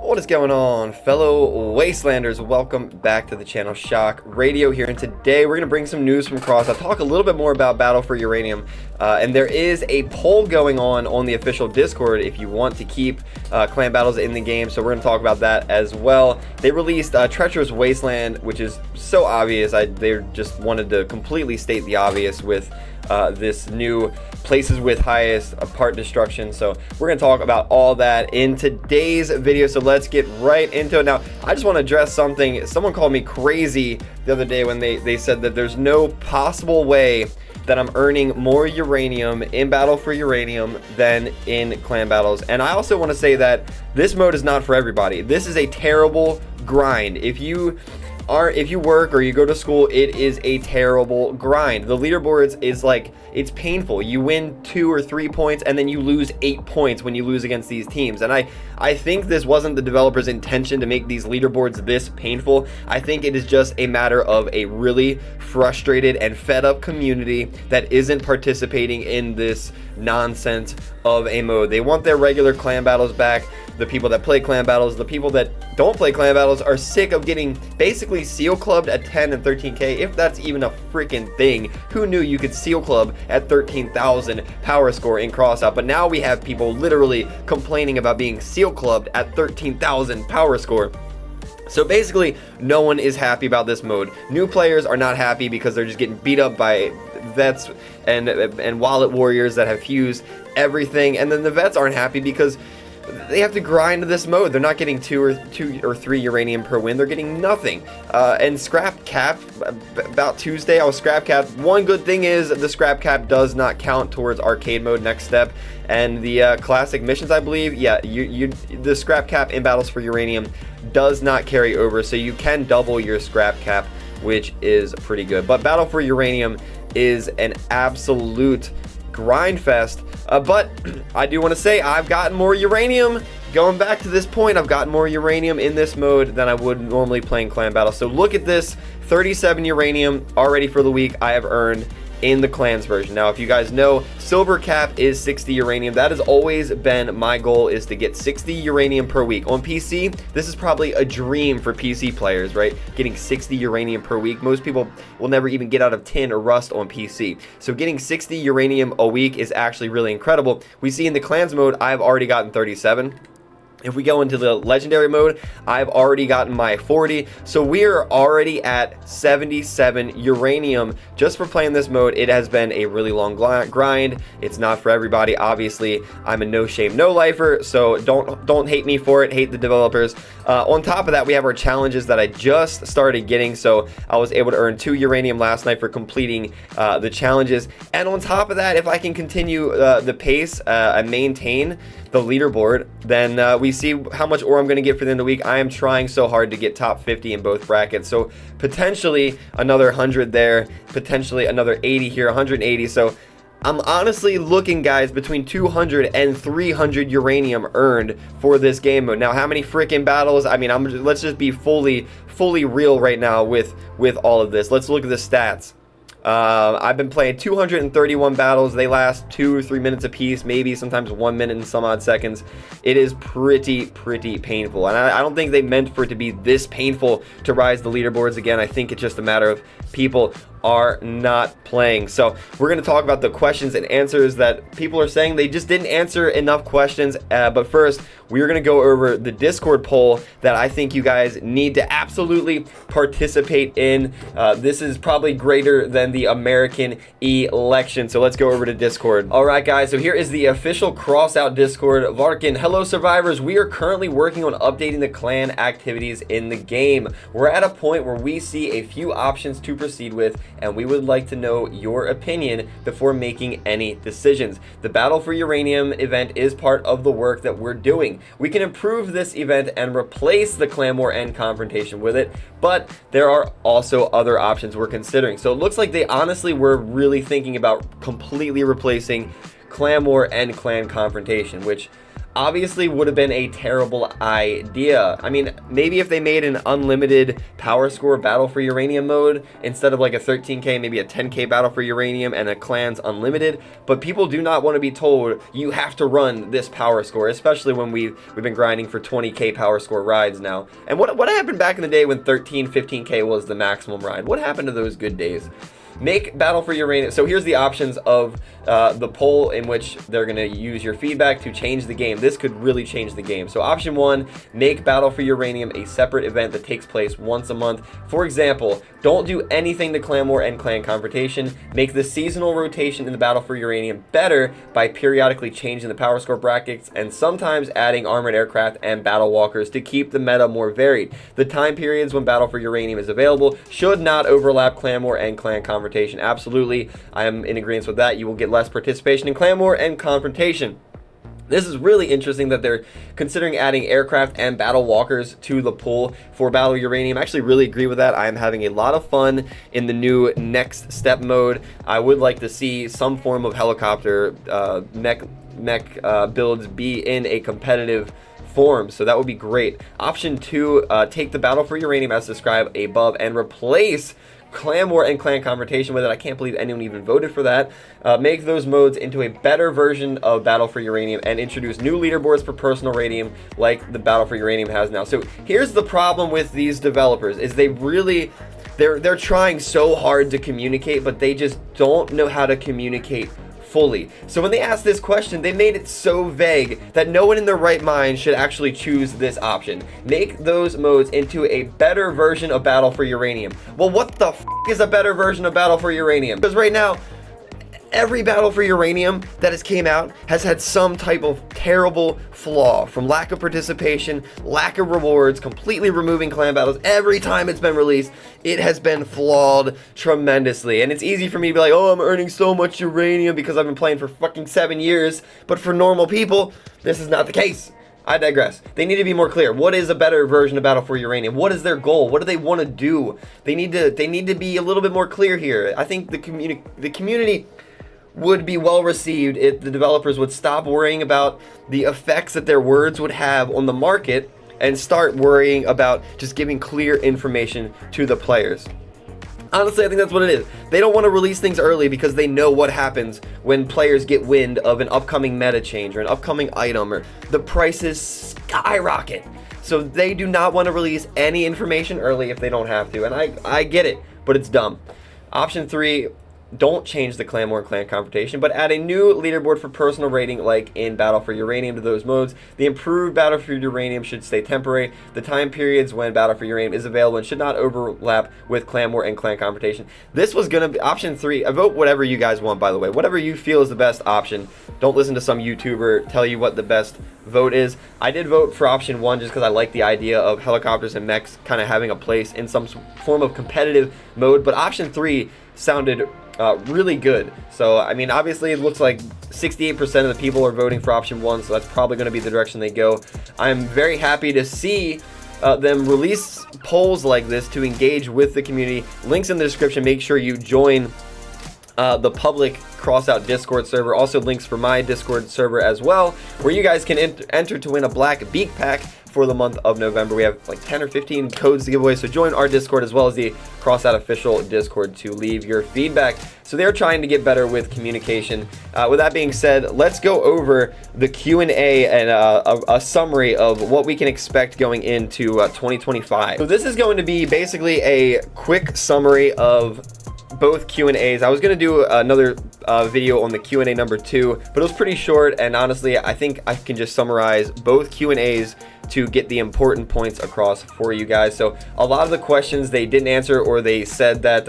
What is going on, fellow Wastelanders? Welcome back to the channel. Shock Radio here, and today we're going to bring some news from CROSSOUT. Talk a little bit more about Battle for Uranium, and there is a poll going on the official Discord if you want to keep clan battles in the game, so we're going to talk about that as well. They released Treacherous Wasteland, which is so obvious. They just wanted to completely state the obvious with this new places with highest part destruction. So we're going to talk about all that in today's video, so let's get right into it. Now, I just want to address something. Someone called me crazy the other day when they said that there's no possible way that I'm earning more uranium in Battle for Uranium than in clan battles. And I also want to say that this mode is not for everybody. This is a terrible grind. If you work or you go to school, it is a terrible grind. The leaderboards is like, it's painful. You win 2 or 3 points and then you lose 8 points when you lose against these teams. And I think this wasn't the developers' intention to make these leaderboards this painful. I think it is just a matter of a really frustrated and fed up community that isn't participating in this nonsense of a mode. They want their regular clan battles back. The people that play clan battles, the people that don't play clan battles are sick of getting basically seal clubbed at 10 and 13k, if that's even a freaking thing. Who knew you could seal club at 13,000 power score in CROSSOUT? But now we have people literally complaining about being seal clubbed at 13,000 power score. So basically, no one is happy about this mode. New players are not happy because they're just getting beat up by vets and wallet warriors that have fused everything. And then the vets aren't happy because they have to grind this mode. They're not getting 2 or 3 uranium per win. They're getting nothing. And scrap cap, about Tuesday, I was scrap cap. One good thing is the scrap cap does not count towards arcade mode next step. And the classic missions, I believe, yeah, the scrap cap in Battles for Uranium does not carry over, so you can double your scrap cap, which is pretty good. But Battle for Uranium is an absolute grind fest. But I do want to say I've gotten more uranium. Going back to this point, I've gotten more uranium in this mode than I would normally playing clan battle. So look at this, 37 uranium already for the week I have earned in the clans version. Now, if you guys know, silver cap is 60 uranium. That has always been my goal, is to get 60 uranium per week. On PC, this is probably a dream for PC players, right? Getting 60 uranium per week. Most people will never even get out of tin or rust on PC. So getting 60 uranium a week is actually really incredible. We see in the clans mode, I've already gotten 37. If we go into the legendary mode, I've already gotten my 40. So we're already at 77 uranium just for playing this mode. It has been a really long grind. It's not for everybody. Obviously, I'm a no shame, no lifer. So don't hate me for it. Hate the developers. On top of that, we have our challenges that I just started getting. So I was able to earn 2 uranium last night for completing the challenges. And on top of that, if I can continue the pace and maintain the leaderboard, then we see how much ore I'm going to get for the end of the week. I am trying so hard to get top 50 in both brackets, so potentially another 100 there, potentially another 80 here, 180. So I'm honestly looking, guys, between 200 and 300 uranium earned for this game mode. Now, how many freaking battles? I mean, let's just be fully real right now with all of this. Let's look at the stats. I've been playing 231 battles. They last 2 or 3 minutes apiece, maybe sometimes 1 minute and some odd seconds. It is pretty painful, and I don't think they meant for it to be this painful to rise the leaderboards again. I think it's just a matter of people are not playing. So we're going to talk about the questions and answers that people are saying they just didn't answer enough questions. But first, we're going to go over the Discord poll that I think you guys need to absolutely participate in. This is probably greater than the American election. So let's go over to Discord. All right, guys. So here is the official CROSSOUT Discord. Varkin, hello, survivors. We are currently working on updating the clan activities in the game. We're at a point where we see a few options to proceed with, and we would like to know your opinion before making any decisions. The Battle for Uranium event is part of the work that we're doing. We can improve this event and replace the clan war and confrontation with it, but there are also other options we're considering. So it looks like they honestly were really thinking about completely replacing clan war and clan confrontation, which obviously would have been a terrible idea. I mean, maybe if they made an unlimited power score battle for uranium mode instead of like a 13k, maybe a 10k battle for uranium and a clans unlimited, but people do not want to be told you have to run this power score, especially when we've been grinding for 20k power score rides now. And what happened back in the day when 15k was the maximum ride? What happened to those good days? Make battle for uranium. So here's the options of the poll in which they're going to use your feedback to change the game. This could really change the game. So option 1, make battle for uranium a separate event that takes place once a month. For example, don't do anything to clan war and clan confrontation. Make the seasonal rotation in the battle for uranium better by periodically changing the power score brackets and sometimes adding armored aircraft and battle walkers to keep the meta more varied. The time periods when battle for uranium is available should not overlap clan war and clan confrontation. Absolutely, I am in agreement with that. You will get less participation in clan war and confrontation. This is really interesting that they're considering adding aircraft and battle walkers to the pool for battle uranium. I actually really agree with that. I am having a lot of fun in the new next step mode. I would like to see some form of helicopter mech builds be in a competitive form, so that would be great. Option 2, take the battle for uranium as described above and replace clan war and clan confrontation with it. I can't believe anyone even voted for that. Make those modes into a better version of battle for uranium and introduce new leaderboards for personal radium like the battle for uranium has now. So here's the problem with these developers is they're trying so hard to communicate, but they just don't know how to communicate fully. So when they asked this question, they made it so vague that no one in their right mind should actually choose this option. Make those modes into a better version of battle for uranium. Well, what the f is a better version of battle for uranium? Because right now, every battle for uranium that has came out has had some type of terrible flaw, from lack of participation, lack of rewards, completely removing clan battles. Every time it's been released, it has been flawed tremendously. And it's easy for me to be like, oh, I'm earning so much uranium because I've been playing for fucking 7 years. But for normal people, this is not the case. I digress. They need to be more clear. What is a better version of battle for uranium? What is their goal? What do they want to do? They need to be a little bit more clear here. I think the community would be well received if the developers would stop worrying about the effects that their words would have on the market and start worrying about just giving clear information to the players. Honestly, I think that's what it is. They don't want to release things early because they know what happens when players get wind of an upcoming meta change or an upcoming item or the prices skyrocket. So they do not want to release any information early if they don't have to. And I get it, but it's dumb. Option 3, don't change the clan war and clan confrontation, but add a new leaderboard for personal rating like in battle for uranium to those modes. The improved battle for uranium should stay temporary. The time periods when battle for uranium is available and should not overlap with clan war and clan confrontation. This was going to be option 3. I vote whatever you guys want, by the way. Whatever you feel is the best option. Don't listen to some YouTuber tell you what the best vote is. I did vote for option 1 just because I like the idea of helicopters and mechs kind of having a place in some form of competitive mode, but option 3 sounded really good. So I mean, obviously it looks like 68% of the people are voting for option 1, so that's probably going to be the direction they go. I'm very happy to see them release polls like this to engage with the community. Links in the description. Make sure you join the public CROSSOUT Discord server. Also links for my Discord server as well, where you guys can enter to win a black beak pack for the month of November. We have like 10 or 15 codes to give away, so join our Discord as well as the CROSSOUT official Discord to leave your feedback. So they're trying to get better with communication. With that being said, let's go over the Q&A and a summary of what we can expect going into 2025. So this is going to be basically a quick summary of both Q&As. I was going to do another video on the Q&A number 2, but it was pretty short, and honestly, I think I can just summarize both Q&As to get the important points across for you guys. So a lot of the questions they didn't answer, or they said that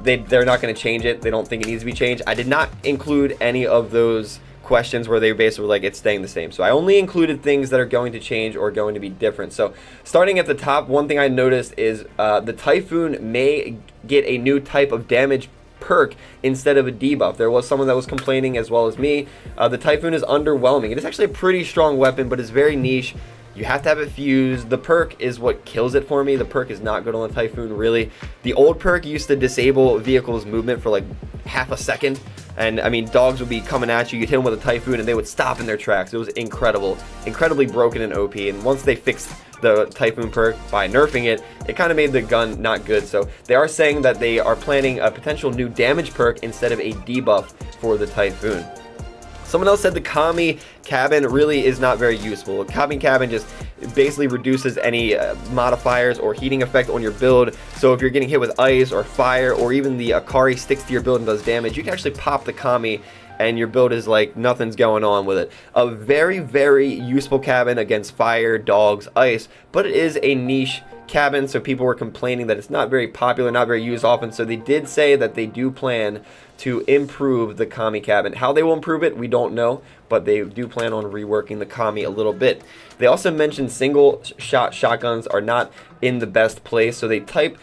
they're not going to change it. They don't think it needs to be changed. I did not include any of those questions where they basically were like, it's staying the same. So I only included things that are going to change or going to be different. So starting at the top, one thing I noticed is the Typhoon may get a new type of damage perk instead of a debuff. There was someone that was complaining as well as me. The Typhoon is underwhelming. It is actually a pretty strong weapon, but it's very niche. You have to have it fused. The perk is what kills it for me. The perk is not good on the Typhoon, really. The old perk used to disable vehicles' movement for like half a second. And I mean, dogs would be coming at you, you'd hit them with a Typhoon and they would stop in their tracks. It was incredibly broken and OP. And once they fixed the Typhoon perk by nerfing it, it kind of made the gun not good. So they are saying that they are planning a potential new damage perk instead of a debuff for the Typhoon. Someone else said the Kami cabin really is not very useful. Kami cabin just basically reduces any modifiers or heating effect on your build. So if you're getting hit with ice or fire, or even the Akari sticks to your build and does damage, you can actually pop the Kami and your build is like nothing's going on with it. A very useful cabin against fire, dogs, ice, but it is a niche cabin, so people were complaining that it's not very popular, not very used often. So they did say that they do plan to improve the Kami cabin. How they will improve it, we don't know, but they do plan on reworking the Kami a little bit. They also mentioned single shot shotguns are not in the best place, so they plan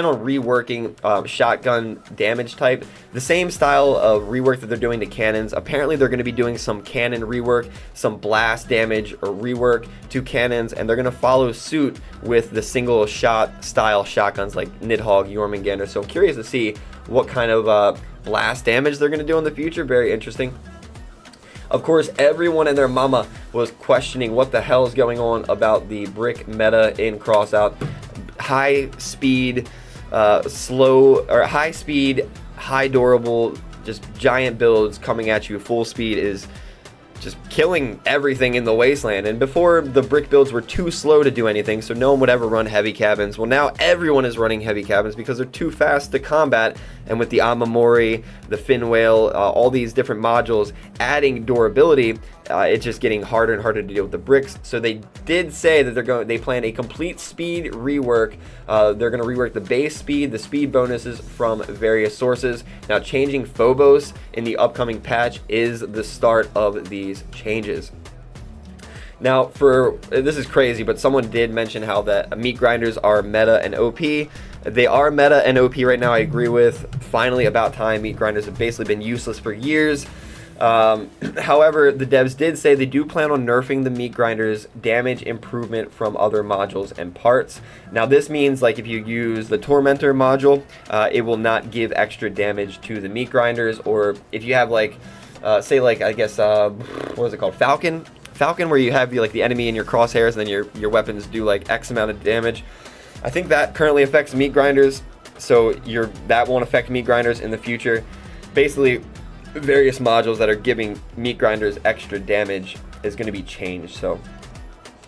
on reworking shotgun damage type, the same style of rework that they're doing to cannons. Apparently they're going to be doing some cannon rework, some blast damage or rework to cannons, and they're going to follow suit with the single shot style shotguns like Nidhogg, Jormungandr. So I'm curious to see what kind of blast damage they're going to do in the future. Very interesting. Of course, everyone and their mama was questioning what the hell is going on about the brick meta in CROSSOUT. High speed, high speed, high durable, just giant builds coming at you full speed is just killing everything in the wasteland. And before, the brick builds were too slow to do anything, so no one would ever run heavy cabins. Well, now everyone is running heavy cabins because they're too fast to combat. And with the Amamori, the Fin Whale, all these different modules adding durability, it's just getting harder and harder to deal with the bricks. So they did say that they plan a complete speed rework. They're going to rework the base speed, the speed bonuses from various sources. Now, changing Phobos in the upcoming patch is the start of these changes. Now, this is crazy, but someone did mention how that meat grinders are meta and OP. They are meta and OP right now, I agree with. Finally, about time. Meat grinders have basically been useless for years. However, the devs did say they do plan on nerfing the meat grinders damage improvement from other modules and parts. Now, this means like if you use the Tormentor module, it will not give extra damage to the meat grinders. Or if you have like, say like, I guess, what is it called? Falcon, where you have like the enemy in your crosshairs and then your weapons do like X amount of damage. I think that currently affects meat grinders, so that won't affect meat grinders in the future. Basically, various modules that are giving meat grinders extra damage is going to be changed. So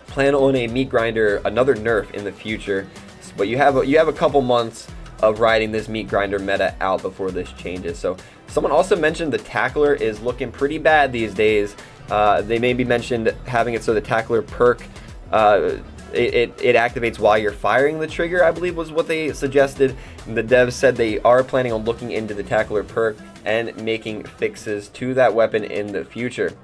plan on a meat grinder, another nerf in the future. But you have a couple months of riding this meat grinder meta out before this changes. So someone also mentioned the tackler is looking pretty bad these days. They maybe mentioned having it so the tackler perk it activates while you're firing the trigger, I believe was what they suggested. And the devs said they are planning on looking into the tackler perk and making fixes to that weapon in the future.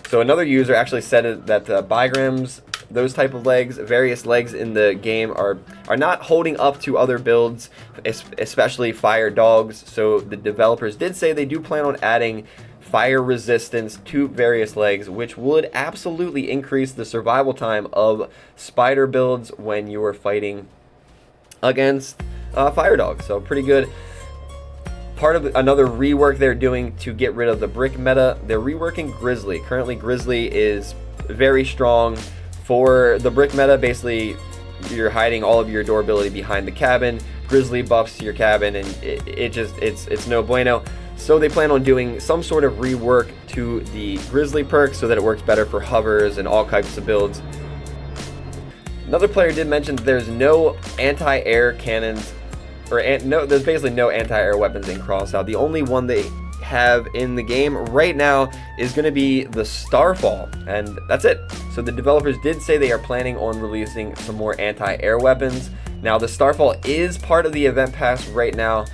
So another user actually said that Bigrams, those type of legs, various legs in the game are not holding up to other builds, especially fire dogs. So the developers did say they do plan on adding fire resistance to various legs, which would absolutely increase the survival time of spider builds when you are fighting against fire dogs. So pretty good. Part of another rework they're doing to get rid of the brick meta, they're reworking Grizzly. Currently, Grizzly is very strong for the brick meta. Basically, you're hiding all of your durability behind the cabin. Grizzly buffs your cabin, and it's no bueno. So they plan on doing some sort of rework to the Grizzly perk so that it works better for hovers and all types of builds. Another player did mention that there's no anti-air cannons, there's basically no anti-air weapons in CROSSOUT. The only one they have in the game right now is going to be the Starfall, and that's it. So the developers did say they are planning on releasing some more anti-air weapons. Now, the Starfall is part of the event pass right now.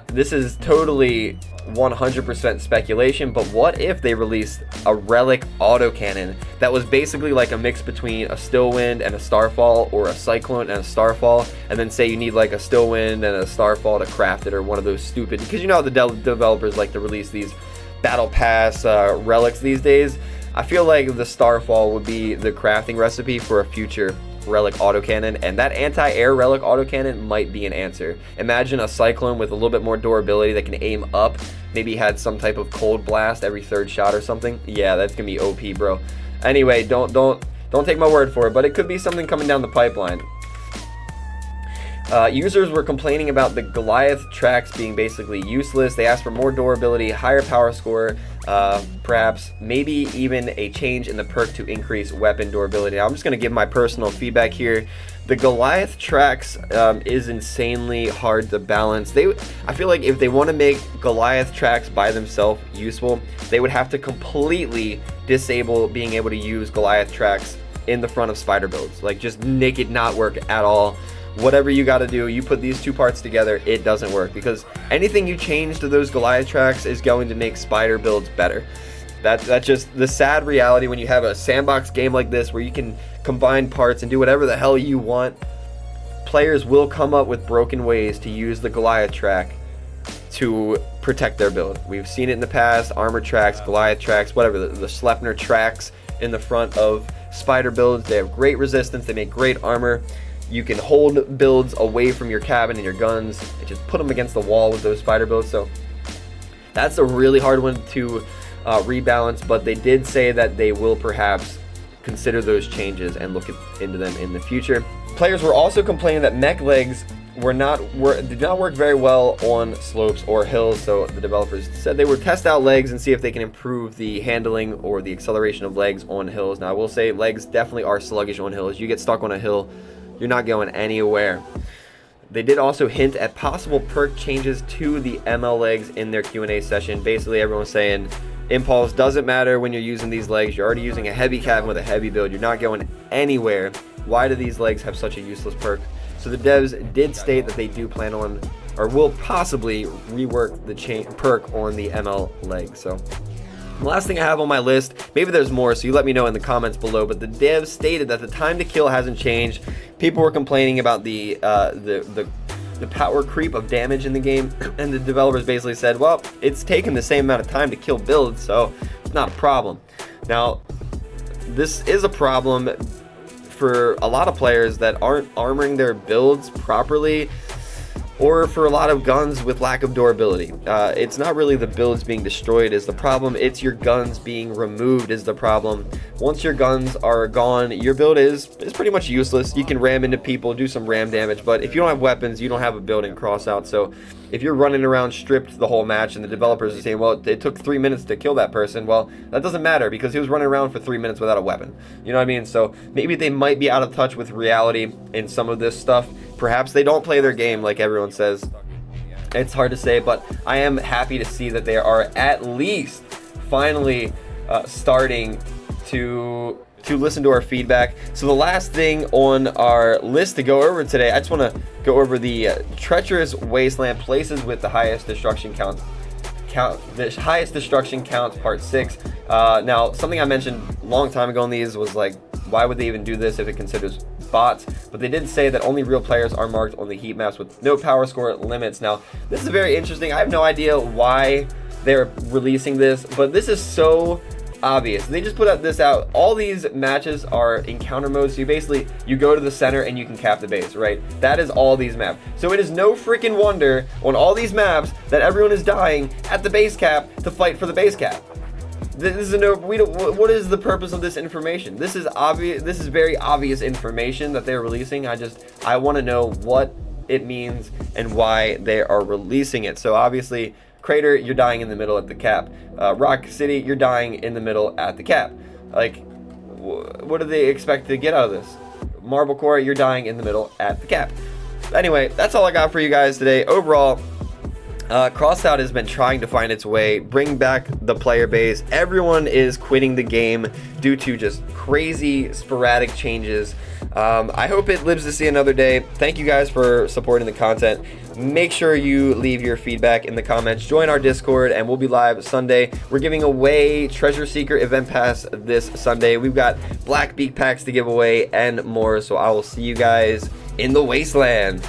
This is totally 100% speculation, but what if they released a relic autocannon that was basically like a mix between a Stillwind and a Starfall, or a Cyclone and a Starfall, and then say you need like a Stillwind and a Starfall to craft it, or one of those stupid, because you know how the developers like to release these battle pass relics these days. I feel like the Starfall would be the crafting recipe for a future relic autocannon, and that anti-air relic autocannon might be an answer. Imagine a Cyclone with a little bit more durability that can aim up, maybe had some type of cold blast every third shot or something. Yeah, that's gonna be OP, bro. Anyway, don't take my word for it, but it could be something coming down the pipeline. Users were complaining about the Goliath tracks being basically useless. They asked for more durability, higher power score, perhaps maybe even a change in the perk to increase weapon durability. Now, I'm just going to give my personal feedback here. The Goliath tracks is insanely hard to balance. I feel like if they want to make Goliath tracks by themselves useful, they would have to completely disable being able to use Goliath tracks in the front of spider builds. Like, just make it not work at all. Whatever you got to do, you put these two parts together, it doesn't work, because anything you change to those Goliath tracks is going to make spider builds better. That's just the sad reality when you have a sandbox game like this where you can combine parts and do whatever the hell you want. Players will come up with broken ways to use the Goliath track to protect their build. We've seen it in the past, armor tracks, Goliath tracks, whatever, the Sleipnir tracks in the front of spider builds. They have great resistance, they make great armor. You can hold builds away from your cabin and your guns and just put them against the wall with those spider builds. So that's a really hard one to rebalance, but they did say that they will perhaps consider those changes and look into them in the future. Players were also complaining that mech legs did not work very well on slopes or hills, so the developers said they would test out legs and see if they can improve the handling or the acceleration of legs on hills. Now, I will say legs definitely are sluggish on hills. You get stuck on a hill, you're not going anywhere. They did also hint at possible perk changes to the ML legs in their Q&A session. Basically, everyone's saying impulse doesn't matter when you're using these legs. You're already using a heavy cabin with a heavy build. You're not going anywhere. Why do these legs have such a useless perk? So the devs did state that they do plan on, or will possibly rework the perk on the ML leg. So the last thing I have on my list, maybe there's more, so you let me know in the comments below, but the devs stated that the time to kill hasn't changed. People were complaining about the power creep of damage in the game, and the developers basically said, well, it's taken the same amount of time to kill builds, so it's not a problem. Now, this is a problem for a lot of players that aren't armoring their builds properly, or for a lot of guns with lack of durability. It's not really the builds being destroyed is the problem, it's your guns being removed is the problem. Once your guns are gone, your build is pretty much useless. You can ram into people, do some ram damage, but if you don't have weapons, you don't have a build in CROSSOUT. So if you're running around stripped the whole match and the developers are saying, well, it took 3 minutes to kill that person, well, that doesn't matter because he was running around for 3 minutes without a weapon. You know what I mean? So maybe they might be out of touch with reality in some of this stuff. Perhaps they don't play their game like everyone says. It's hard to say, but I am happy to see that they are at least finally starting to listen to our feedback. So the last thing on our list to go over today, I just want to go over the treacherous wasteland, places with the highest destruction counts. The highest destruction counts, part 6. Now, something I mentioned a long time ago in these was like, why would they even do this if it considers bots? But they did say that only real players are marked on the heat maps with no power score limits. Now, this is very interesting. I have no idea why they're releasing this, but this is so obvious. They just put this out. All these matches are encounter mode, so you go to the center and you can cap the base, right? That is all these maps. So it is no freaking wonder on all these maps that everyone is dying at the base cap to fight for the base cap. This is what is the purpose of this information? This is obvious. This is very obvious information that they're releasing. I want to know what it means and why they are releasing it. So obviously, Crater, you're dying in the middle at the cap. Rock City, you're dying in the middle at the cap. Like, what do they expect to get out of this? Marble Core, you're dying in the middle at the cap. Anyway, that's all I got for you guys today. Overall, CROSSOUT has been trying to find its way, bring back the player base. Everyone is quitting the game due to just crazy sporadic changes. I hope it lives to see another day. Thank you guys for supporting the content. Make sure you leave your feedback in the comments. Join our Discord, and we'll be live Sunday. We're giving away Treasure Seeker Event Pass this Sunday. We've got Black Beak Packs to give away and more, so I will see you guys in the Wasteland.